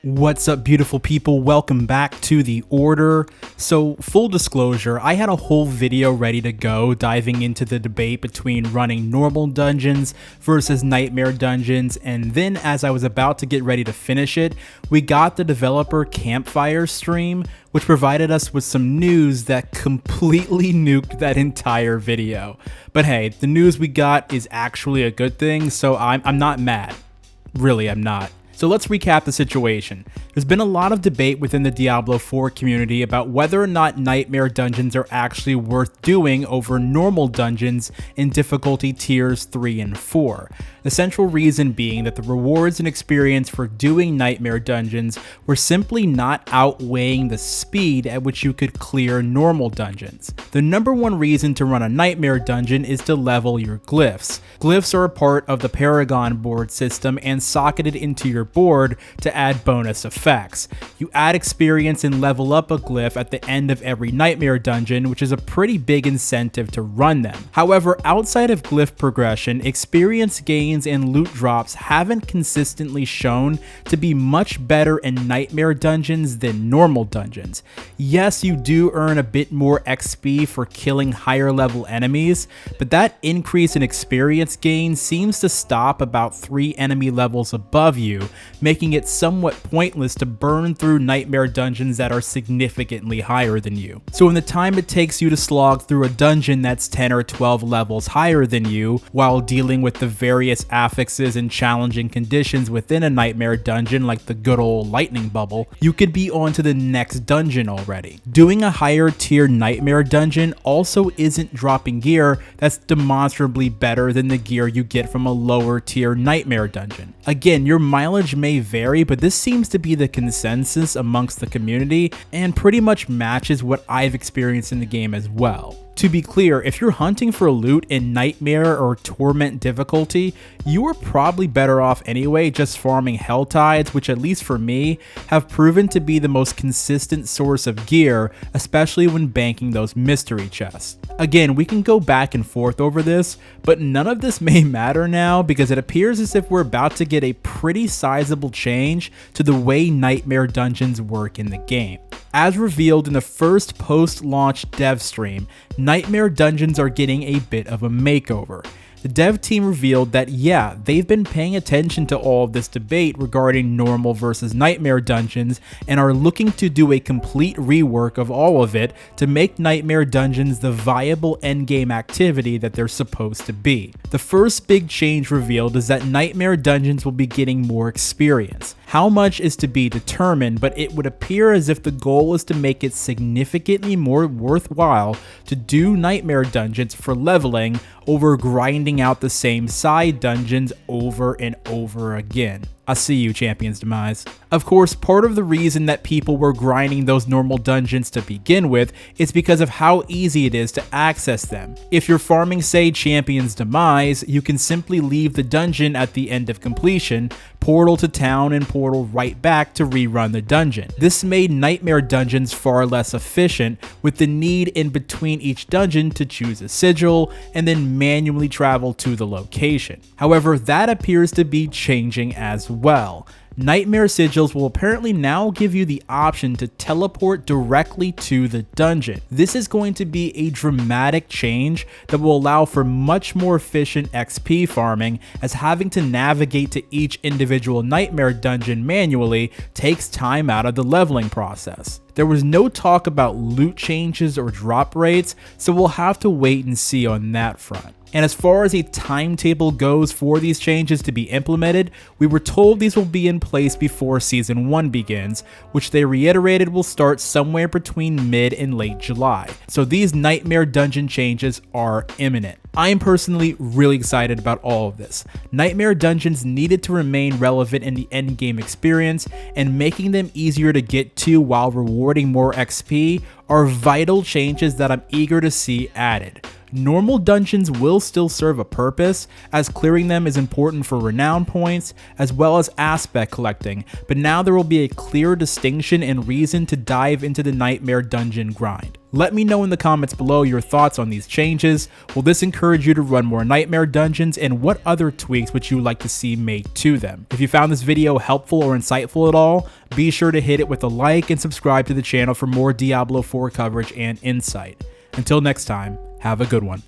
What's up, beautiful people? Welcome back to The Order. So, full disclosure, I had a whole video ready to go diving into the debate between running normal dungeons versus nightmare dungeons, and then as I was about to get ready to finish it, we got the developer Campfire stream, which provided us with some news that completely nuked that entire video. But hey, the news we got is actually a good thing, so I'm not mad. Really, I'm not. So let's recap the situation. There's been a lot of debate within the Diablo 4 community about whether or not nightmare dungeons are actually worth doing over normal dungeons in difficulty tiers 3 and 4. The central reason being that the rewards and experience for doing nightmare dungeons were simply not outweighing the speed at which you could clear normal dungeons. The number one reason to run a nightmare dungeon is to level your glyphs. Glyphs are a part of the Paragon board system and socketed into your board to add bonus effects. You add experience and level up a glyph at the end of every nightmare dungeon, which is a pretty big incentive to run them. However, outside of glyph progression, experience gains and loot drops haven't consistently shown to be much better in nightmare dungeons than normal dungeons. Yes, you do earn a bit more XP for killing higher level enemies, but that increase in experience gain seems to stop about 3 enemy levels above you, making it somewhat pointless to burn through nightmare dungeons that are significantly higher than you. So in the time it takes you to slog through a dungeon that's 10 or 12 levels higher than you, while dealing with the various affixes and challenging conditions within a nightmare dungeon like the good old lightning bubble, you could be on to the next dungeon already. Doing a higher tier nightmare dungeon also isn't dropping gear that's demonstrably better than the gear you get from a lower tier nightmare dungeon. Again, your mileage may vary, but this seems to be the consensus amongst the community and pretty much matches what I've experienced in the game as well. To be clear, if you're hunting for loot in Nightmare or Torment difficulty, you are probably better off anyway just farming Hell Tides, which at least for me, have proven to be the most consistent source of gear, especially when banking those mystery chests. Again, we can go back and forth over this, but none of this may matter now because it appears as if we're about to get a pretty sizable change to the way Nightmare dungeons work in the game. As revealed in the first post-launch dev stream, Nightmare dungeons are getting a bit of a makeover. The dev team revealed that yeah, they've been paying attention to all of this debate regarding normal versus nightmare dungeons and are looking to do a complete rework of all of it to make nightmare dungeons the viable endgame activity that they're supposed to be. The first big change revealed is that nightmare dungeons will be getting more experience. How much is to be determined, but it would appear as if the goal is to make it significantly more worthwhile to do nightmare dungeons for leveling over grinding out the same side dungeons over and over again. I see you, Champion's Demise. Of course, part of the reason that people were grinding those normal dungeons to begin with is because of how easy it is to access them. If you're farming, say, Champion's Demise, you can simply leave the dungeon at the end of completion, portal to town, and portal right back to rerun the dungeon. This made nightmare dungeons far less efficient, with the need in between each dungeon to choose a sigil and then manually travel to the location. However, that appears to be changing as well. Nightmare Sigils will apparently now give you the option to teleport directly to the dungeon. This is going to be a dramatic change that will allow for much more efficient XP farming, as having to navigate to each individual nightmare dungeon manually takes time out of the leveling process. There was no talk about loot changes or drop rates, so we'll have to wait and see on that front. And as far as a timetable goes for these changes to be implemented, we were told these will be in place before Season 1 begins, which they reiterated will start somewhere between mid and late July. So these Nightmare dungeon changes are imminent. I am personally really excited about all of this. Nightmare dungeons needed to remain relevant in the endgame experience, and making them easier to get to while rewarding more XP are vital changes that I'm eager to see added. Normal dungeons will still serve a purpose, as clearing them is important for renown points as well as aspect collecting, but now there will be a clear distinction and reason to dive into the Nightmare dungeon grind. Let me know in the comments below your thoughts on these changes. Will this encourage you to run more Nightmare dungeons, and what other tweaks would you like to see made to them? If you found this video helpful or insightful at all, be sure to hit it with a like and subscribe to the channel for more Diablo 4 coverage and insight. Until next time, have a good one.